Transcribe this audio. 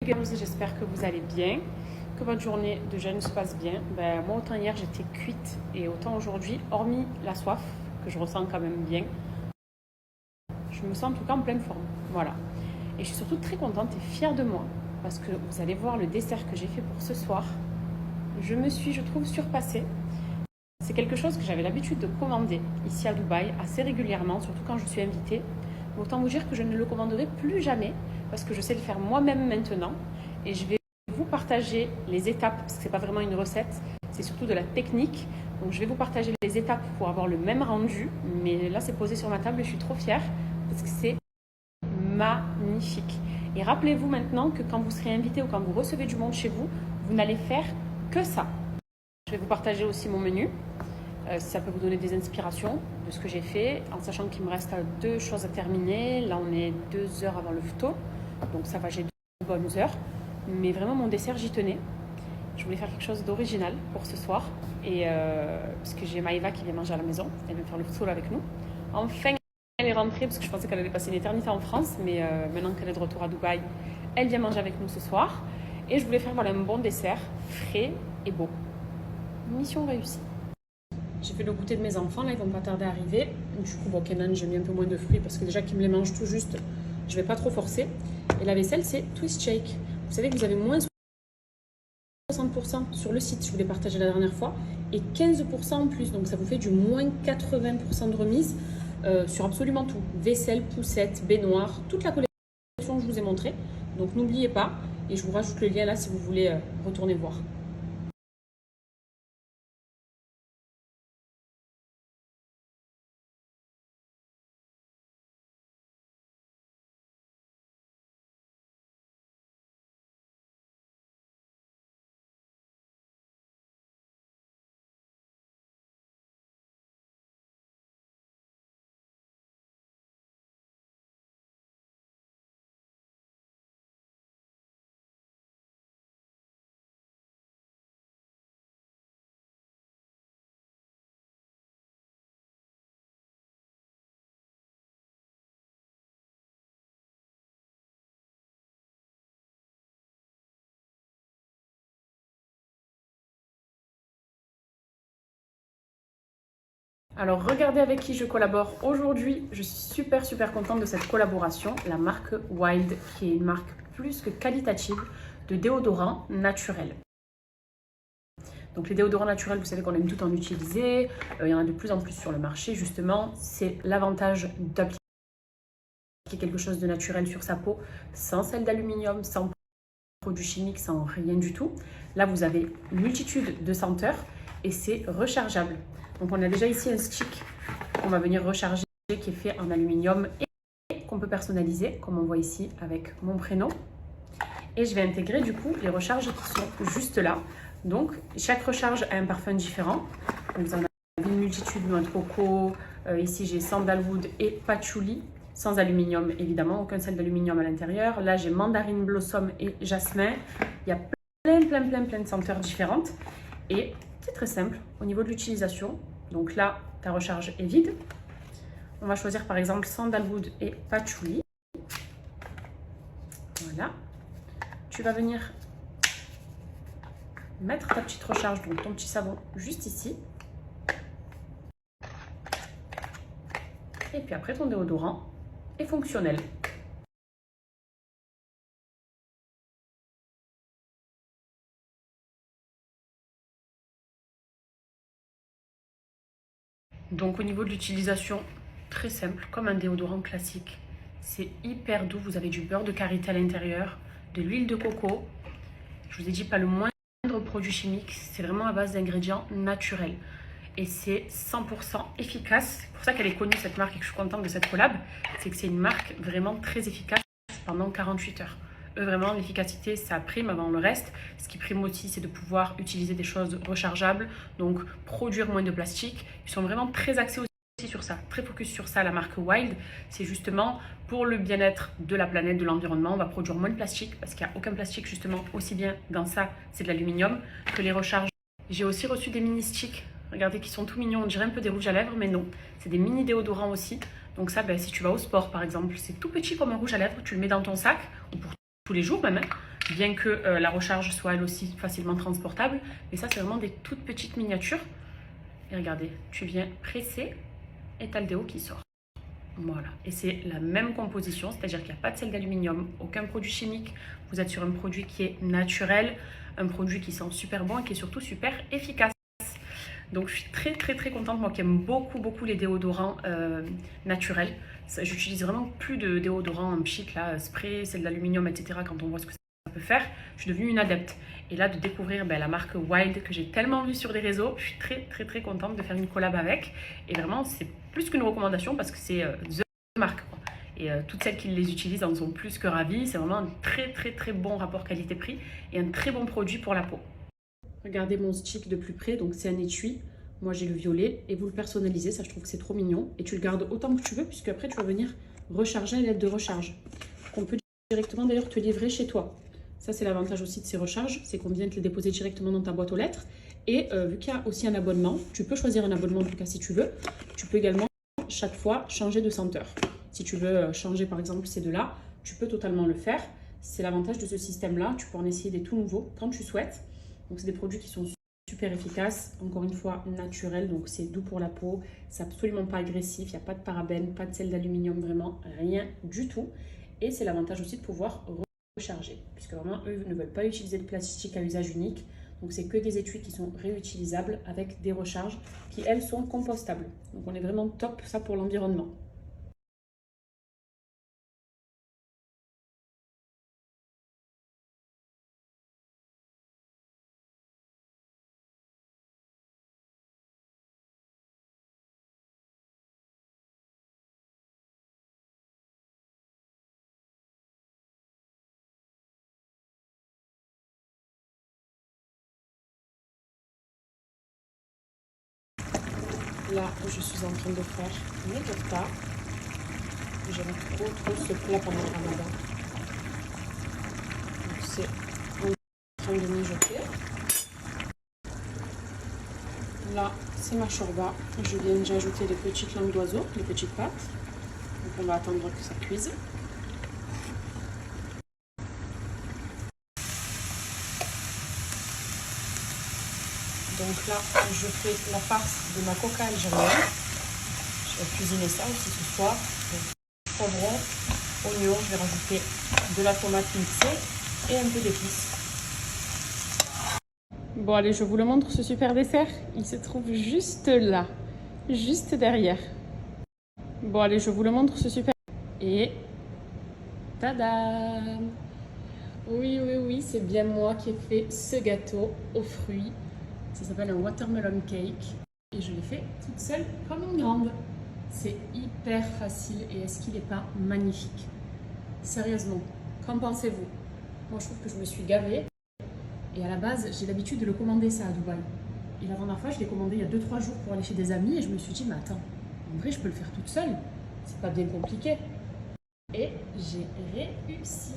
J'espère que vous allez bien, que votre journée de jeûne se passe bien. Moi, autant hier j'étais cuite et autant aujourd'hui, hormis la soif, que je ressens quand même bien, je me sens en tout cas en pleine forme. Voilà. Et je suis surtout très contente et fière de moi parce que vous allez voir le dessert que j'ai fait pour ce soir. Je me suis, je trouve, surpassée. C'est quelque chose que j'avais l'habitude de commander ici à Dubaï assez régulièrement, surtout quand je suis invitée. Mais autant vous dire que je ne le commanderai plus jamais parce que je sais le faire moi-même maintenant. Et je vais vous partager les étapes, parce que ce n'est pas vraiment une recette, c'est surtout de la technique. Donc je vais vous partager les étapes pour avoir le même rendu. Mais là, c'est posé sur ma table et je suis trop fière parce que c'est magnifique. Et rappelez-vous maintenant que quand vous serez invité ou quand vous recevez du monde chez vous, vous n'allez faire que ça. Je vais vous partager aussi mon menu, si ça peut vous donner des inspirations de ce que j'ai fait, en sachant qu'il me reste 2 choses à terminer. Là, on est 2 heures avant le photo, donc ça va, j'ai 2 bonnes heures. Mais vraiment, mon dessert, j'y tenais. Je voulais faire quelque chose d'original pour ce soir, et parce que j'ai Maïva qui vient manger à la maison, elle vient faire le photo avec nous. Enfin, elle est rentrée, parce que je pensais qu'elle allait passer une éternité en France, mais maintenant qu'elle est de retour à Dubaï, elle vient manger avec nous ce soir. Et je voulais faire un bon dessert, frais et beau. Mission réussie. J'ai fait le goûter de mes enfants, là ils vont pas tarder à arriver. Du coup, Kenan, j'ai mis un peu moins de fruits parce que déjà qu'ils me les mangent tout juste, je vais pas trop forcer. Et la vaisselle, c'est Twist Shake. Vous savez que vous avez moins 60% sur le site, je vous l'ai partagé la dernière fois, et 15% en plus. Donc ça vous fait du moins 80% de remise sur absolument tout. Vaisselle, poussette, baignoire, toute la collection que je vous ai montrée. Donc n'oubliez pas, et je vous rajoute le lien là si vous voulez retourner voir. Alors regardez avec qui je collabore aujourd'hui. Je suis super contente de cette collaboration. La marque Wild, qui est une marque plus que qualitative de déodorants naturels. Donc les déodorants naturels, vous savez qu'on aime tout en utiliser. Il y en a de plus en plus sur le marché. Justement, c'est l'avantage d'appliquer quelque chose de naturel sur sa peau, sans sel d'aluminium, sans produits chimiques, sans rien du tout. Là, vous avez une multitude de senteurs et c'est rechargeable. Donc on a déjà ici un stick qu'on va venir recharger qui est fait en aluminium et qu'on peut personnaliser comme on voit ici avec mon prénom. Et je vais intégrer du coup les recharges qui sont juste là. Donc chaque recharge a un parfum différent. Donc, vous en avez une multitude, noix de coco, ici j'ai sandalwood et patchouli, sans aluminium évidemment, aucun sel d'aluminium à l'intérieur. Là j'ai mandarine blossom et jasmin. Il y a plein de senteurs différentes. Et c'est très simple au niveau de l'utilisation. Donc là, ta recharge est vide. On va choisir par exemple sandalwood et patchouli. Voilà. Tu vas venir mettre ta petite recharge, donc ton petit savon juste ici. Et puis après, ton déodorant est fonctionnel. Donc au niveau de l'utilisation, très simple, comme un déodorant classique. C'est hyper doux, vous avez du beurre de karité à l'intérieur, de l'huile de coco. Je vous ai dit pas le moindre produit chimique, c'est vraiment à base d'ingrédients naturels. Et c'est 100% efficace. C'est pour ça qu'elle est connue cette marque et que je suis contente de cette collab. C'est que c'est une marque vraiment très efficace pendant 48 heures. Eux, vraiment, l'efficacité, ça prime avant le reste. Ce qui prime aussi, c'est de pouvoir utiliser des choses rechargeables, donc produire moins de plastique. Ils sont vraiment très axés aussi sur ça, très focus sur ça, la marque Wild. C'est justement pour le bien-être de la planète, de l'environnement. On va produire moins de plastique parce qu'il n'y a aucun plastique, justement, aussi bien dans ça, c'est de l'aluminium, que les recharges. J'ai aussi reçu des mini sticks. Regardez qu'ils sont tout mignons, on dirait un peu des rouges à lèvres, mais non. C'est des mini déodorants aussi. Donc ça, si tu vas au sport, par exemple, c'est tout petit comme un rouge à lèvres. Tu le mets dans ton sac, ou pour tous les jours même, bien que la recharge soit elle aussi facilement transportable. Mais ça, c'est vraiment des toutes petites miniatures. Et regardez, tu viens presser et tu as le déo qui sort. Voilà, et c'est la même composition, c'est-à-dire qu'il n'y a pas de sel d'aluminium, aucun produit chimique. Vous êtes sur un produit qui est naturel, un produit qui sent super bon et qui est surtout super efficace. Donc je suis très contente, moi qui aime beaucoup les déodorants naturels. J'utilise vraiment plus de déodorants en pchit, là, spray, sel d'aluminium, etc. quand on voit ce que ça peut faire. Je suis devenue une adepte. Et là, de découvrir la marque Wild que j'ai tellement vue sur les réseaux, je suis très contente de faire une collab avec. Et vraiment, c'est plus qu'une recommandation parce que c'est the marque, quoi. Et toutes celles qui les utilisent en sont plus que ravies. C'est vraiment un très bon rapport qualité-prix et un très bon produit pour la peau. Regardez mon stick de plus près, donc c'est un étui. Moi j'ai le violet et vous le personnalisez, ça je trouve que c'est trop mignon. Et tu le gardes autant que tu veux puisque après tu vas venir recharger à l'aide de recharge. Qu'on peut directement d'ailleurs te livrer chez toi. Ça c'est l'avantage aussi de ces recharges, c'est qu'on vient te les déposer directement dans ta boîte aux lettres. Et vu qu'il y a aussi un abonnement, tu peux choisir un abonnement en tout cas si tu veux. Tu peux également chaque fois changer de senteur. Si tu veux changer par exemple ces deux-là, tu peux totalement le faire. C'est l'avantage de ce système-là, tu peux en essayer des tout nouveaux quand tu souhaites. Donc c'est des produits qui sont super efficaces, encore une fois naturels, donc c'est doux pour la peau, c'est absolument pas agressif, il n'y a pas de parabènes, pas de sel d'aluminium, vraiment rien du tout. Et c'est l'avantage aussi de pouvoir recharger, puisque vraiment eux ne veulent pas utiliser de plastique à usage unique, donc c'est que des étuis qui sont réutilisables avec des recharges qui elles sont compostables. Donc on est vraiment top ça pour l'environnement. Là, je suis en train de faire mes tortas. J'aime trop ce plat pendant le ramadan. Donc c'est en train de mijoter. Là, c'est ma shorba. Je viens déjà ajouter les petites langues d'oiseau, les petites pâtes. Donc on va attendre que ça cuise. Donc là, je fais la farce de ma coca algérienne. Je vais cuisiner ça aussi ce soir. Donc, poivron, oignon, je vais rajouter de la tomate mixée et un peu d'épices. Bon allez, je vous le montre ce super dessert. Il se trouve juste là, juste derrière. Bon allez, je vous le montre ce super... Et... Tadam! Oui, c'est bien moi qui ai fait ce gâteau aux fruits. Ça s'appelle un watermelon cake. Et je l'ai fait toute seule comme une grande. C'est hyper facile et est-ce qu'il n'est pas magnifique? Sérieusement, qu'en pensez-vous? Moi je trouve que je me suis gavée. Et à la base, j'ai l'habitude de le commander ça à Dubaï. Et la dernière fois, je l'ai commandé il y a 2-3 jours pour aller chez des amis et je me suis dit, mais attends, en vrai, je peux le faire toute seule. C'est pas bien compliqué. Et j'ai réussi.